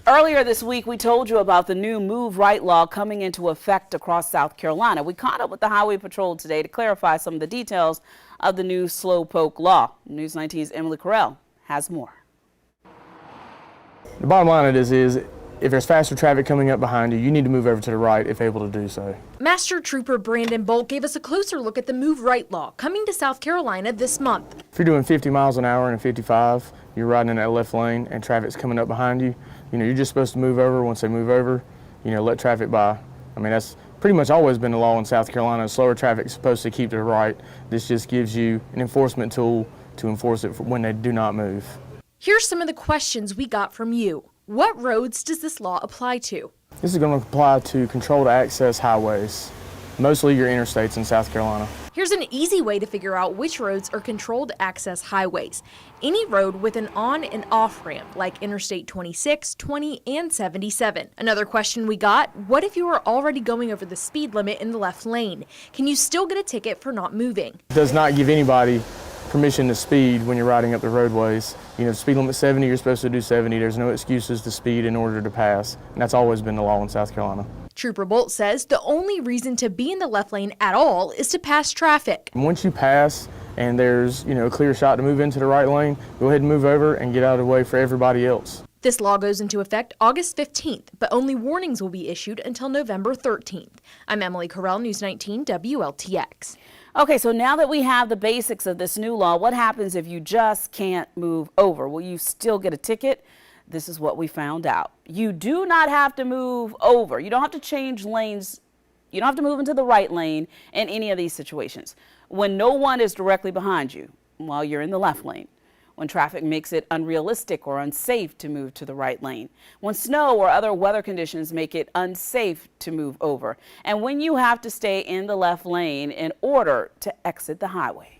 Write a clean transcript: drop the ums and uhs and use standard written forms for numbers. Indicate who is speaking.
Speaker 1: Earlier this week, we told you about the new Move Right law coming into effect across South Carolina. We caught up with the Highway Patrol today to clarify some of the details of the new slowpoke law. News 19's Emily Correll has more.
Speaker 2: The bottom line of this is, if there's faster traffic coming up behind you, you need to move over to the right if able to do so.
Speaker 3: Master Trooper Brandon Bolt gave us a closer look at the Move Right law coming to South Carolina this month.
Speaker 2: If you're doing 50 miles an hour and 55, you're riding in that left lane and traffic's coming up behind you, you're just supposed to move over. Once they move over, let traffic by. I mean, that's pretty much always been the law in South Carolina. Slower traffic is supposed to keep to the right. This just gives you an enforcement tool to enforce it when they do not move.
Speaker 3: Here's some of the questions we got from you. What roads does this law apply to?
Speaker 2: This is going to apply to controlled access highways, mostly your interstates in South Carolina.
Speaker 3: Here's an easy way to figure out which roads are controlled access highways. Any road with an on and off ramp, like Interstate 26, 20, and 77. Another question we got, what if you are already going over the speed limit in the left lane? Can you still get a ticket for not moving?
Speaker 2: It does not give anybody permission to speed when you're riding up the roadways. Speed limit 70, you're supposed to do 70. There's no excuses to speed in order to pass, and that's always been the law in South Carolina.
Speaker 3: Trooper Bolt says the only reason to be in the left lane at all is to pass traffic.
Speaker 2: Once you pass and there's a clear shot to move into the right lane, go ahead and move over and get out of the way for everybody else.
Speaker 3: This law goes into effect August 15th, but only warnings will be issued until November 13th. I'm Emily Correll, News 19 WLTX.
Speaker 1: Okay, so now that we have the basics of this new law, what happens if you just can't move over? Will you still get a ticket? This is what we found out. You do not have to move over. You don't have to change lanes. You don't have to move into the right lane in any of these situations. When no one is directly behind you while you're in the left lane. When traffic makes it unrealistic or unsafe to move to the right lane. When snow or other weather conditions make it unsafe to move over. And when you have to stay in the left lane in order to exit the highway.